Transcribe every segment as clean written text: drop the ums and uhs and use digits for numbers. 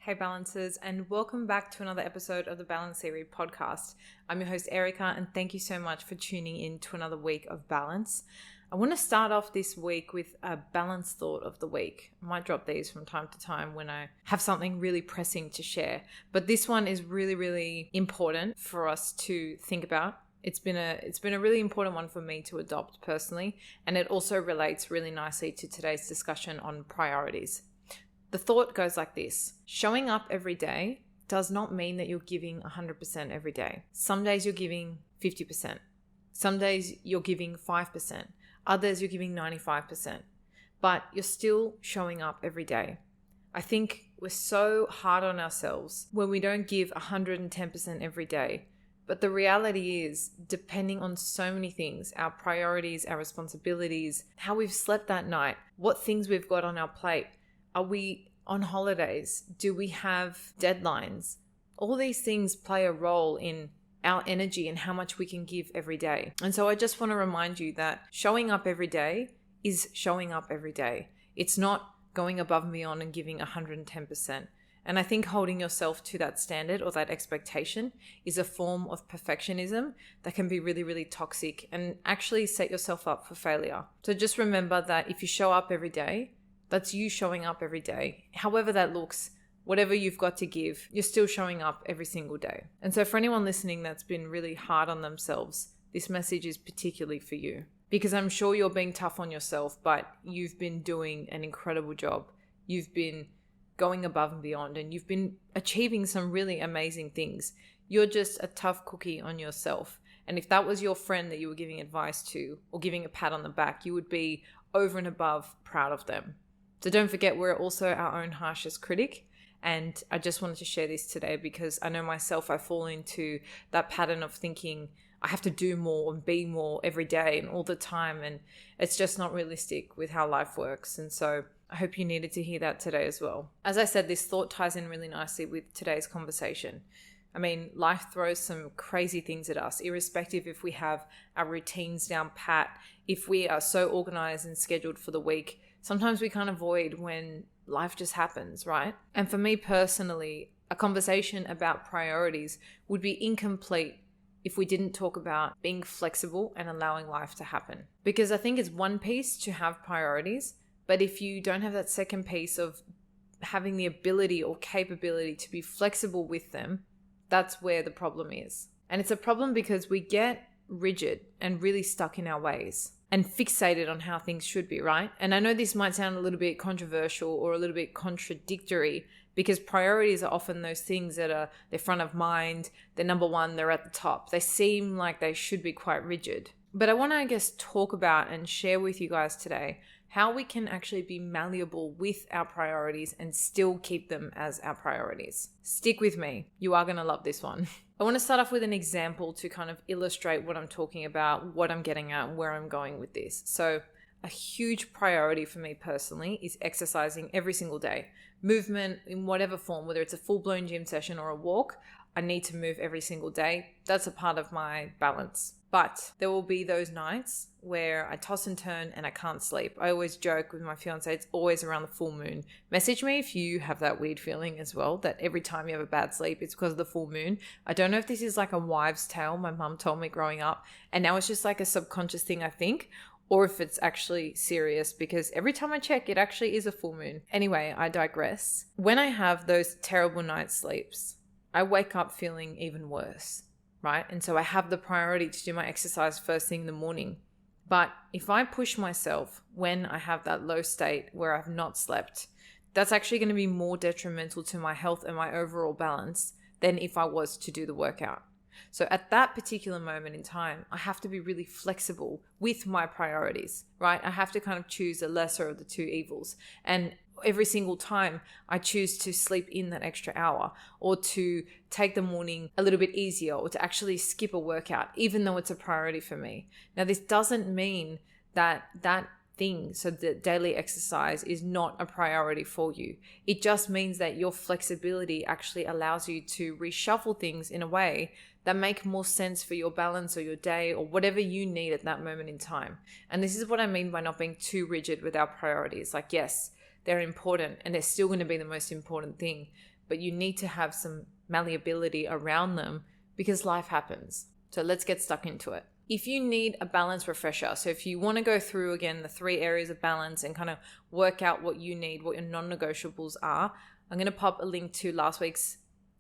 Hey Balancers, and welcome back to another episode of the Balance Theory podcast. I'm your host Erica, and thank you so much for tuning in to another week of balance. I want to start off this week with a balance thought of the week. I might drop these from time to time when I have something really pressing to share, but this one is really important for us to think about. It's been a really important one for me to adopt personally, and it also relates really nicely to today's discussion on priorities. The thought goes like this: showing up every day does not mean that you're giving 100% every day. Some days you're giving 50%. Some days you're giving 5%. Others you're giving 95%. But you're still showing up every day. I think we're so hard on ourselves when we don't give 110% every day. But the reality is, depending on so many things, our priorities, our responsibilities, how we've slept that night, what things we've got on our plate, are we on holidays? Do we have deadlines? All these things play a role in our energy and how much we can give every day. And so I just want to remind you that showing up every day is showing up every day. It's not going above and beyond and giving 110%. And I think holding yourself to that standard or that expectation is a form of perfectionism that can be really toxic and actually set yourself up for failure. So just remember that if you show up every day, that's you showing up every day. However that looks, whatever you've got to give, you're still showing up every single day. And so for anyone listening that's been really hard on themselves, this message is particularly for you. Because I'm sure you're being tough on yourself, but you've been doing an incredible job. You've been going above and beyond, and you've been achieving some really amazing things. You're just a tough cookie on yourself. And if that was your friend that you were giving advice to or giving a pat on the back, you would be over and above proud of them. So don't forget, we're also our own harshest critic. And I just wanted to share this today because I know myself, I fall into that pattern of thinking I have to do more and be more every day and all the time. And it's just not realistic with how life works. And so I hope you needed to hear that today as well. As I said, this thought ties in really nicely with today's conversation. I mean, life throws some crazy things at us, irrespective if we have our routines down pat, if we are so organized and scheduled for the week. Sometimes we can't avoid when life just happens, right? And for me personally, a conversation about priorities would be incomplete if we didn't talk about being flexible and allowing life to happen. Because I think it's one piece to have priorities, but if you don't have that second piece of having the ability or capability to be flexible with them, that's where the problem is. And it's a problem because we get rigid and really stuck in our ways and fixated on how things should be, right? And I know this might sound a little bit controversial or a little bit contradictory because priorities are often those things that are, they're front of mind, they're number one, they're at the top. They seem like they should be quite rigid. But I want to, talk about and share with you guys today how we can actually be malleable with our priorities and still keep them as our priorities. Stick with me. You are going to love this one. I want to start off with an example to kind of illustrate what I'm talking about, what I'm getting at, and where I'm going with this. So a huge priority for me personally is exercising every single day. Movement in whatever form, whether it's a full-blown gym session or a walk, I need to move every single day. That's a part of my balance. But there will be those nights where I toss and turn and I can't sleep. I always joke with my fiance, it's always around the full moon. Message me if you have that weird feeling as well, that every time you have a bad sleep, it's because of the full moon. I don't know if this is like a wives' tale my mum told me growing up, and now it's just like a subconscious thing, I think, or if it's actually serious, because every time I check, it actually is a full moon. Anyway, I digress. When I have those terrible night sleeps, I wake up feeling even worse, right? And so I have the priority to do my exercise first thing in the morning. But if I push myself when I have that low state where I've not slept, that's actually going to be more detrimental to my health and my overall balance than if I was to do the workout. So at that particular moment in time, I have to be really flexible with my priorities, right? I have to kind of choose the lesser of the two evils. And every single time I choose to sleep in that extra hour or to take the morning a little bit easier or to actually skip a workout, even though it's a priority for me. Now, this doesn't mean that thing, so the daily exercise is not a priority for you. It just means that your flexibility actually allows you to reshuffle things in a way that make more sense for your balance or your day or whatever you need at that moment in time. And this is what I mean by not being too rigid with our priorities. Like, yes, they're important and they're still going to be the most important thing. but you need to have some malleability around them because life happens. So let's get stuck into it. If you need a balance refresher, so if you want to go through again the 3 areas of balance and kind of work out what you need, what your non-negotiables are, I'm going to pop a link to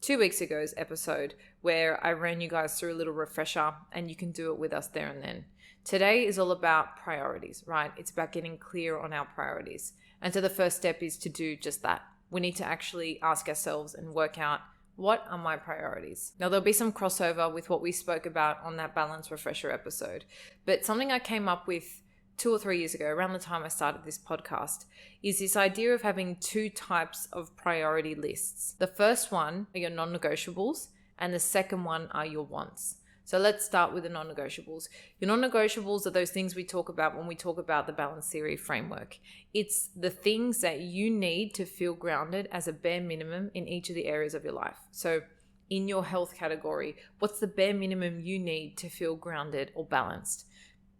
2 weeks ago's episode where I ran you guys through a little refresher, and you can do it with us there and then. Today is all about priorities, right? It's about getting clear on our priorities. And so the first step is to do just that. We need to actually ask ourselves and work out, what are my priorities? Now, there'll be some crossover with what we spoke about on that balance refresher episode, but something I came up with 2 or 3 years ago, around the time I started this podcast, is this idea of having 2 types of priority lists. The first one are your non-negotiables, and the second one are your wants. So let's start with the non-negotiables. Your non-negotiables are those things we talk about when we talk about the balance theory framework. It's the things that you need to feel grounded as a bare minimum in each of the areas of your life. So in your health category, what's the bare minimum you need to feel grounded or balanced?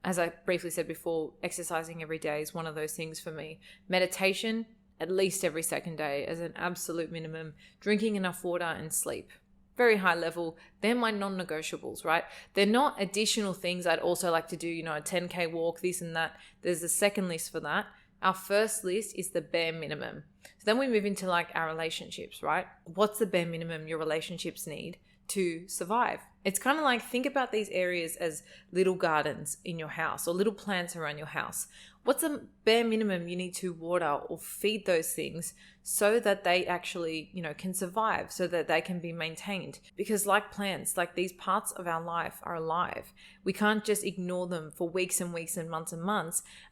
As I briefly said before, exercising every day is one of those things for me. Meditation, at least every second day as an absolute minimum. Drinking enough water and sleep. Very high level. They're my non-negotiables, right? They're not additional things I'd also like to do, a 10K walk, this and that. There's a second list for that. Our first list is the bare minimum. So then we move into our relationships, right? What's the bare minimum your relationships need to survive? It's kind of think about these areas as little gardens in your house or little plants around your house. What's the bare minimum you need to water or feed those things so that they actually, can survive, so that they can be maintained? Because like plants, these parts of our life are alive. We can't just ignore them for weeks and weeks and months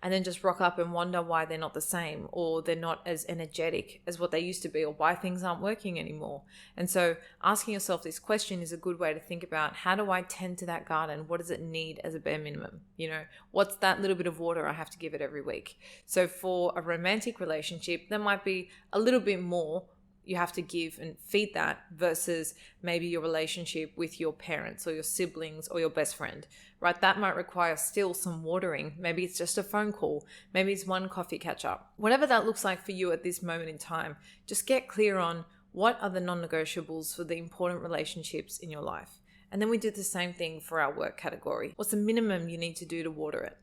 and then just rock up and wonder why they're not the same, or they're not as energetic as what they used to be, or why things aren't working anymore. And so asking yourself this question is a good way to think about, how do I tend to that garden? What does it need as a bare minimum? What's that little bit of water I have to give it every week? So for a romantic relationship, there might be a little bit more you have to give and feed that versus maybe your relationship with your parents or your siblings or your best friend, right? That might require still some watering. Maybe it's just a phone call. Maybe it's one coffee catch up. Whatever that looks like for you at this moment in time, just get clear on what are the non-negotiables for the important relationships in your life. And then we do the same thing for our work category. What's the minimum you need to do to water it?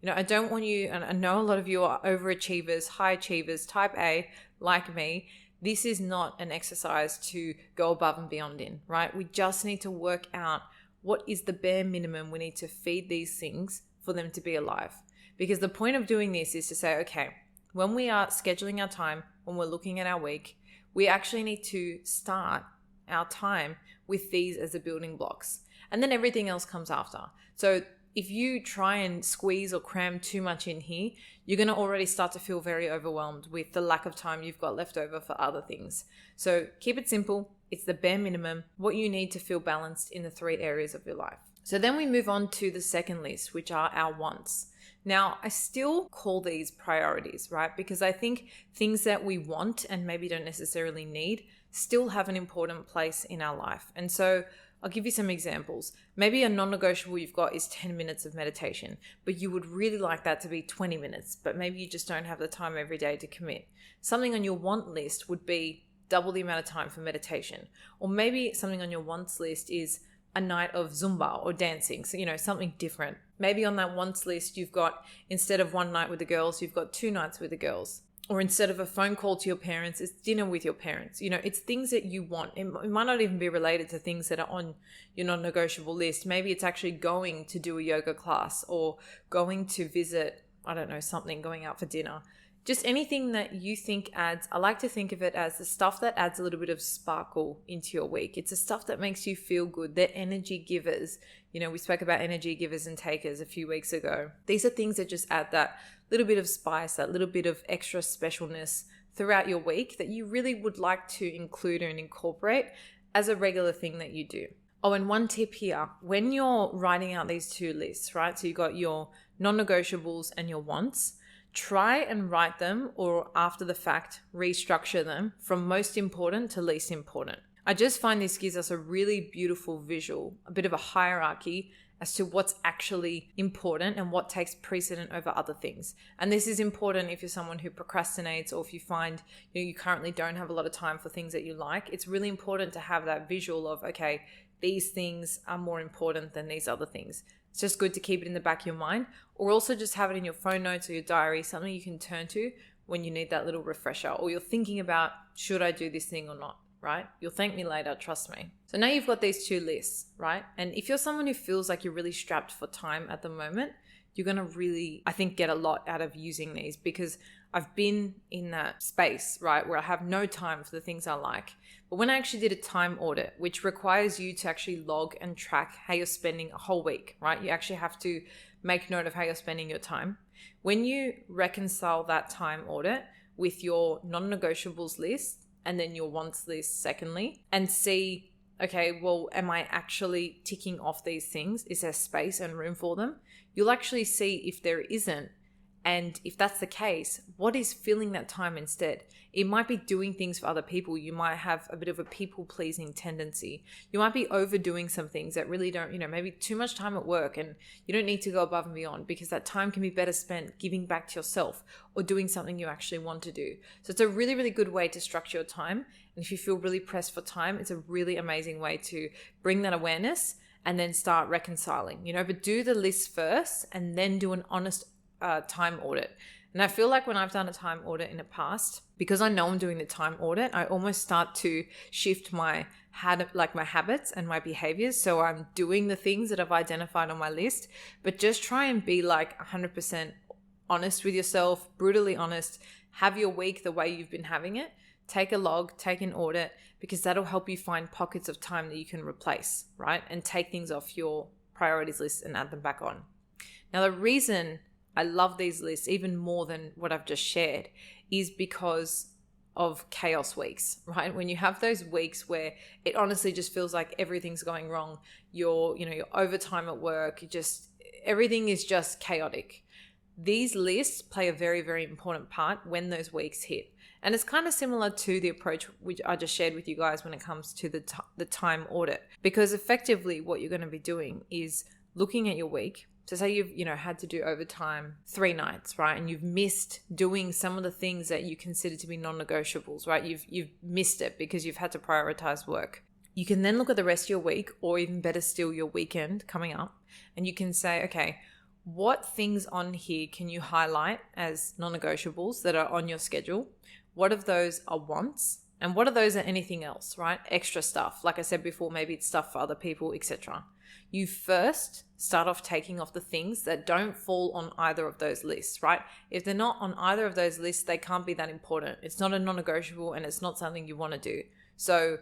I don't want you, and I know a lot of you are overachievers, high achievers, type A, like me. This is not an exercise to go above and beyond in, right? We just need to work out what is the bare minimum we need to feed these things for them to be alive. Because the point of doing this is to say, okay, when we are scheduling our time, when we're looking at our week, we actually need to start our time with these as the building blocks. And then everything else comes after. So if you try and squeeze or cram too much in here, you're going to already start to feel very overwhelmed with the lack of time you've got left over for other things. So keep it simple. It's the bare minimum, what you need to feel balanced in the 3 areas of your life. So then we move on to the second list, which are our wants. Now, I still call these priorities, right? Because I think things that we want and maybe don't necessarily need still have an important place in our life. And so I'll give you some examples. Maybe a non-negotiable you've got is 10 minutes of meditation, but you would really like that to be 20 minutes, but maybe you just don't have the time every day to commit. Something on your want list would be double the amount of time for meditation. Or maybe something on your wants list is a night of Zumba or dancing, so something different. Maybe on that wants list you've got, instead of one night with the girls, you've got 2 nights with the girls. Or instead of a phone call to your parents, it's dinner with your parents. It's things that you want. It might not even be related to things that are on your non-negotiable list. Maybe it's actually going to do a yoga class or going to visit, going out for dinner. Just anything that you think adds, I like to think of it as the stuff that adds a little bit of sparkle into your week. It's the stuff that makes you feel good. They're energy givers. We spoke about energy givers and takers a few weeks ago. These are things that just add that little bit of spice, that little bit of extra specialness throughout your week that you really would like to include and incorporate as a regular thing that you do. Oh, and one tip here, when you're writing out these 2 lists, right? So you've got your non-negotiables and your wants. Try and write them, or after the fact, restructure them from most important to least important. I just find this gives us a really beautiful visual, a bit of a hierarchy, as to what's actually important and what takes precedent over other things. And this is important if you're someone who procrastinates, or if you find you currently don't have a lot of time for things that you like. It's really important to have that visual of, okay, these things are more important than these other things. It's just good to keep it in the back of your mind, or also just have it in your phone notes or your diary, something you can turn to when you need that little refresher, or you're thinking about, should I do this thing or not, right? You'll thank me later, trust me. So now you've got these two lists, right? And if you're someone who feels like you're really strapped for time at the moment, you're going to really, I think, get a lot out of using these, because I've been in that space, right, where I have no time for the things I like. But when I actually did a time audit, which requires you to actually log and track how you're spending a whole week, right? You actually have to make note of how you're spending your time. When you reconcile that time audit with your non-negotiables list and then your wants list secondly, and see, okay, well, am I actually ticking off these things? Is there space and room for them? You'll actually see if there isn't. And if that's the case, what is filling that time instead? It might be doing things for other people. You might have a bit of a people-pleasing tendency. You might be overdoing some things that really don't, maybe too much time at work, and you don't need to go above and beyond, because that time can be better spent giving back to yourself or doing something you actually want to do. So it's a really, really good way to structure your time. And if you feel really pressed for time, it's a really amazing way to bring that awareness and then start reconciling, but do the list first and then do an honest time audit. And I feel like when I've done a time audit in the past, because I know I'm doing the time audit, I almost start to shift my habits and my behaviors. So I'm doing the things that I've identified on my list, but just try and be 100% honest with yourself, brutally honest. Have your week the way you've been having it. Take a log, take an audit, because that'll help you find pockets of time that you can replace, right? And take things off your priorities list and add them back on. Now, the reason I love these lists even more than what I've just shared is because of chaos weeks, right? When you have those weeks where it honestly just feels like everything's going wrong, you're overtime at work, everything is just chaotic. These lists play a very, very important part when those weeks hit. And it's kind of similar to the approach which I just shared with you guys when it comes to the time audit, because effectively what you're going to be doing is looking at your week. So say you've, had to do overtime 3 nights, right? And you've missed doing some of the things that you consider to be non-negotiables, right? You've missed it because you've had to prioritize work. You can then look at the rest of your week, or even better still, your weekend coming up, and you can say, okay, what things on here can you highlight as non-negotiables that are on your schedule? What of those are wants? And what of those are anything else, right? Extra stuff. Like I said before, maybe it's stuff for other people, etc. You first start off taking off the things that don't fall on either of those lists, right? If they're not on either of those lists, they can't be that important. It's not a non-negotiable, and it's not something you want to do. So,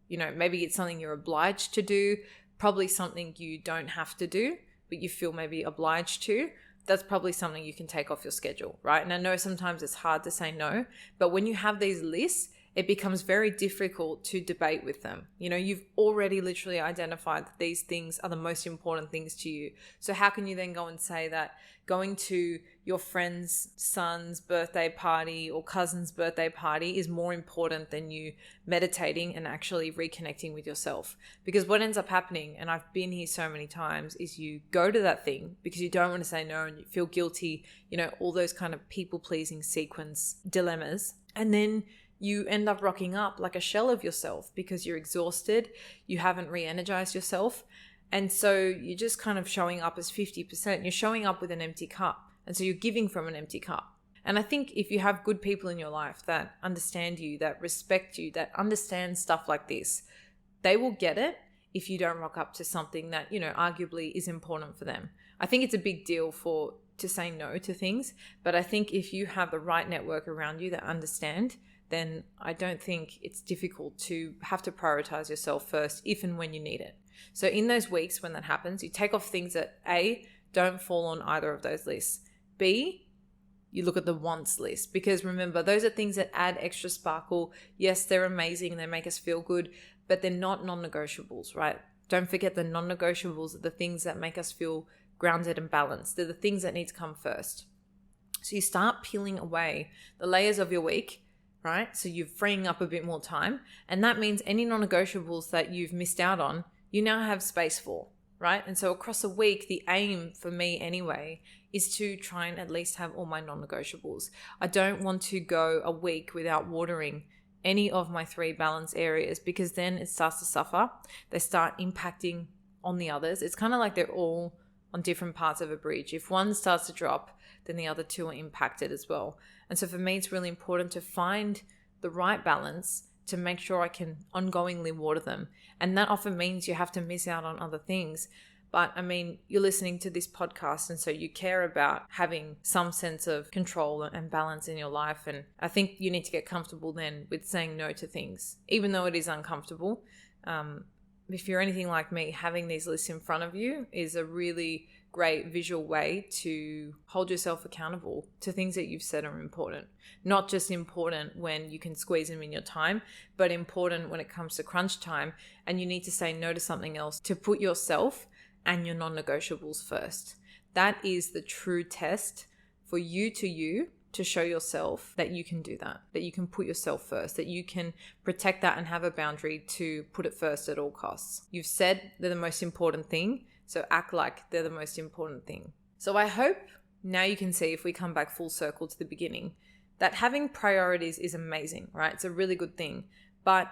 maybe it's something you're obliged to do, probably something you don't have to do, but you feel maybe obliged to. That's probably something you can take off your schedule, right? And I know sometimes it's hard to say no, but when you have these lists, it becomes very difficult to debate with them. You've already literally identified that these things are the most important things to you. So how can you then go and say that going to your friend's son's birthday party or cousin's birthday party is more important than you meditating and actually reconnecting with yourself? Because what ends up happening, and I've been here so many times, is you go to that thing because you don't want to say no and you feel guilty, all those kind of people-pleasing sequence dilemmas. And then you end up rocking up like a shell of yourself because you're exhausted, you haven't re-energized yourself. And so you're just kind of showing up as 50%. You're showing up with an empty cup. And so you're giving from an empty cup. And I think if you have good people in your life that understand you, that respect you, that understand stuff like this, they will get it if you don't rock up to something that, arguably is important for them. I think it's a big deal to say no to things. But I think if you have the right network around you that understand, then I don't think it's difficult to have to prioritize yourself first if and when you need it. So in those weeks when that happens, you take off things that A, don't fall on either of those lists. B, you look at the wants list, because remember, those are things that add extra sparkle. Yes, they're amazing. They make us feel good, but they're not non-negotiables, right? Don't forget the non-negotiables are the things that make us feel grounded and balanced. They're the things that need to come first. So you start peeling away the layers of your week, right? So you're freeing up a bit more time. And that means any non-negotiables that you've missed out on, you now have space for, right? And so across a week, the aim for me anyway is to try and at least have all my non-negotiables. I don't want to go a week without watering any of my 3 balance areas, because then it starts to suffer. They start impacting on the others. It's kind of like they're all on different parts of a bridge. If one starts to drop, then the other 2 are impacted as well. And so for me, it's really important to find the right balance to make sure I can ongoingly water them. And that often means you have to miss out on other things. But I mean, you're listening to this podcast, and so you care about having some sense of control and balance in your life. And I think you need to get comfortable then with saying no to things, even though it is uncomfortable. If you're anything like me, having these lists in front of you is a really great visual way to hold yourself accountable to things that you've said are important. Not just important when you can squeeze them in your time, but important when it comes to crunch time and you need to say no to something else to put yourself and your non-negotiables first. That is the true test for you to show yourself that you can do that you can put yourself first, that you can protect that and have a boundary to put it first at all costs. You've said they're the most important thing, so act like they're the most important thing. So I hope now you can see, if we come back full circle to the beginning, that having priorities is amazing, right? It's a really good thing. But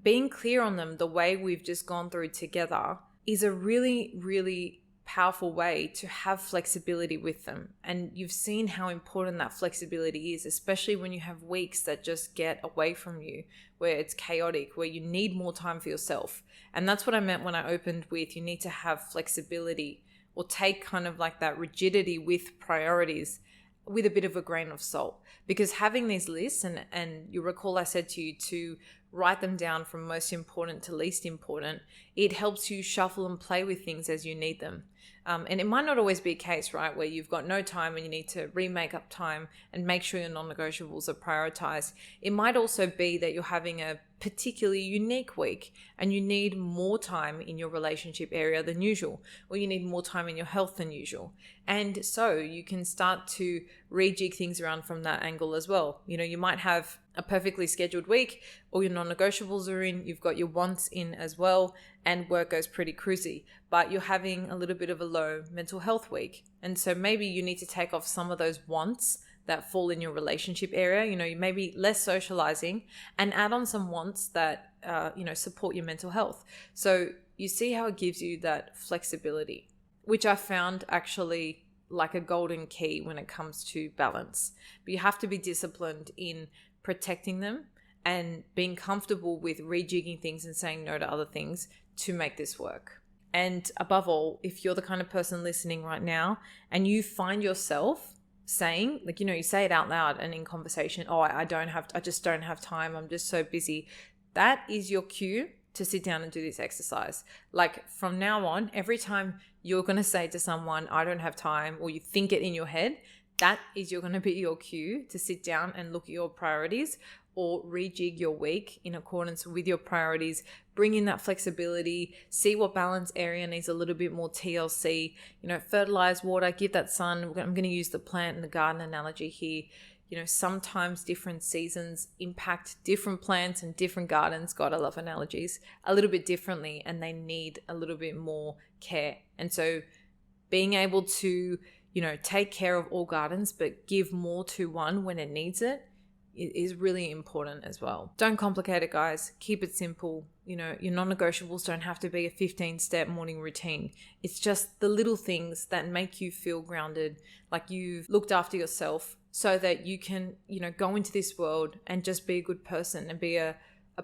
being clear on them the way we've just gone through together is a really, really powerful way to have flexibility with them. And you've seen how important that flexibility is, especially when you have weeks that just get away from you, where it's chaotic, where you need more time for yourself. And that's what I meant when I opened with, you need to have flexibility, or take kind of like that rigidity with priorities with a bit of a grain of salt. Because having these lists, and you recall I said to you to write them down from most important to least important, it helps you shuffle and play with things as you need them. And it might not always be a case, right, where you've got no time and you need to remake up time and make sure your non-negotiables are prioritized. It might also be that you're having a particularly unique week and you need more time in your relationship area than usual, or you need more time in your health than usual. And so you can start to rejig things around from that angle as well. You know, you might have a perfectly scheduled week, all your non-negotiables are in, you've got your wants in as well, and work goes pretty cruisy, but you're having a little bit of a low mental health week. And so maybe you need to take off some of those wants that fall in your relationship area. You know, you maybe less socializing and add on some wants that, support your mental health. So you see how it gives you that flexibility, which I found actually like a golden key when it comes to balance. But you have to be disciplined in protecting them and being comfortable with rejigging things and saying no to other things to make this work. And above all, if you're the kind of person listening right now and you find yourself saying, like, you know, you say it out loud and in conversation, oh, I just don't have time, I'm just so busy. That is your cue to sit down and do this exercise. Like, from now on, every time you're going to say to someone, I don't have time, or you think it in your head, that is going to be your cue to sit down and look at your priorities or rejig your week in accordance with your priorities. Bring in that flexibility, see what balance area needs a little bit more TLC, fertilize, water, give that sun. I'm going to use the plant and the garden analogy here. Sometimes different seasons impact different plants and different gardens, God, I love analogies, a little bit differently, and they need a little bit more care. And so being able to, take care of all gardens, but give more to one when it needs it is really important as well. Don't complicate it, guys. Keep it simple. Your non-negotiables don't have to be a 15-step morning routine. It's just the little things that make you feel grounded, like you've looked after yourself, so that you can, go into this world and just be a good person and be a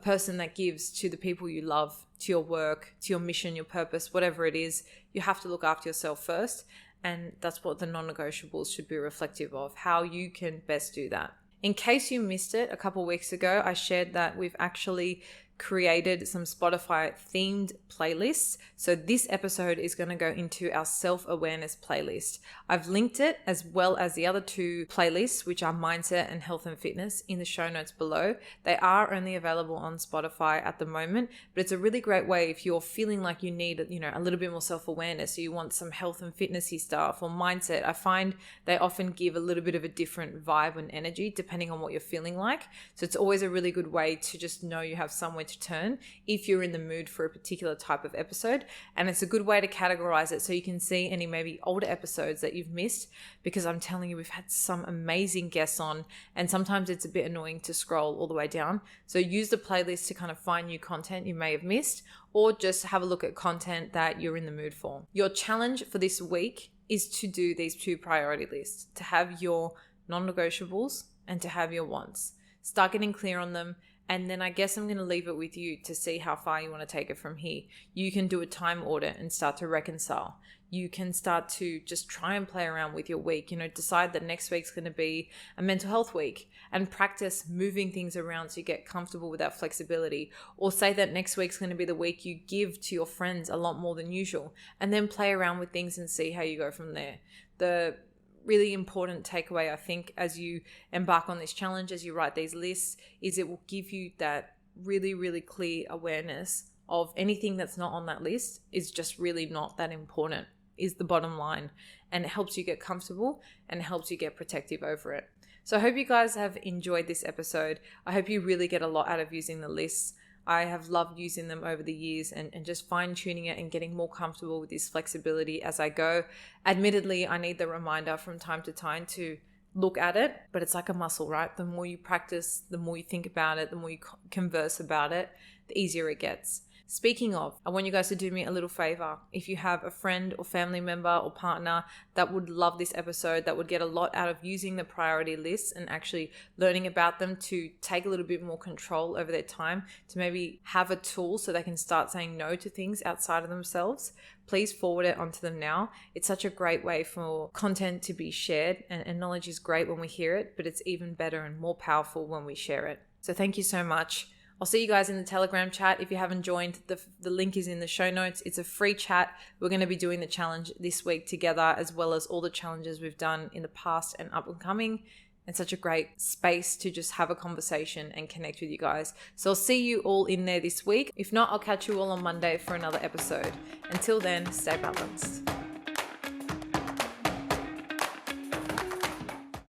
person that gives to the people you love, to your work, to your mission, your purpose, whatever it is. You have to look after yourself first. And that's what the non-negotiables should be reflective of, how you can best do that. In case you missed it, a couple of weeks ago, I shared that we've actually created some Spotify themed playlists. So this episode is going to go into our self-awareness playlist. I've linked it as well as the other 2 playlists, which are mindset and health and fitness, in the show notes below. They are only available on Spotify at the moment, but it's a really great way if you're feeling like you need, a little bit more self-awareness, so you want some health and fitnessy stuff or mindset. I find they often give a little bit of a different vibe and energy depending on what you're feeling like. So it's always a really good way to just know you have somewhere to turn if you're in the mood for a particular type of episode. And it's a good way to categorize it so you can see any maybe older episodes that you've missed, because I'm telling you, we've had some amazing guests on, and sometimes it's a bit annoying to scroll all the way down. So use the playlist to kind of find new content you may have missed, or just have a look at content that you're in the mood for. Your challenge for this week is to do these 2 priority lists, to have your non-negotiables and to have your wants. Start getting clear on them, and then I guess I'm going to leave it with you to see how far you want to take it from here. You can do a time audit and start to reconcile. You can start to just try and play around with your week. Decide that next week's going to be a mental health week and practice moving things around so you get comfortable with that flexibility. Or say that next week's going to be the week you give to your friends a lot more than usual, and then play around with things and see how you go from there. The really important takeaway, I think, as you embark on this challenge, as you write these lists, is it will give you that really, really clear awareness of anything that's not on that list is just really not that important, is the bottom line. And it helps you get comfortable and it helps you get protective over it. So I hope you guys have enjoyed this episode. I hope you really get a lot out of using the lists. I have loved using them over the years and just fine-tuning it and getting more comfortable with this flexibility as I go. Admittedly, I need the reminder from time to time to look at it, but it's like a muscle, right? The more you practice, the more you think about it, the more you converse about it, the easier it gets. Speaking of, I want you guys to do me a little favor. If you have a friend or family member or partner that would love this episode, that would get a lot out of using the priority lists and actually learning about them to take a little bit more control over their time, to maybe have a tool so they can start saying no to things outside of themselves, please forward it onto them now. It's such a great way for content to be shared, and knowledge is great when we hear it, but it's even better and more powerful when we share it. So thank you so much. I'll see you guys in the Telegram chat. If you haven't joined, the link is in the show notes. It's a free chat. We're going to be doing the challenge this week together, as well as all the challenges we've done in the past and up and coming. And such a great space to just have a conversation and connect with you guys. So I'll see you all in there this week. If not, I'll catch you all on Monday for another episode. Until then, stay balanced.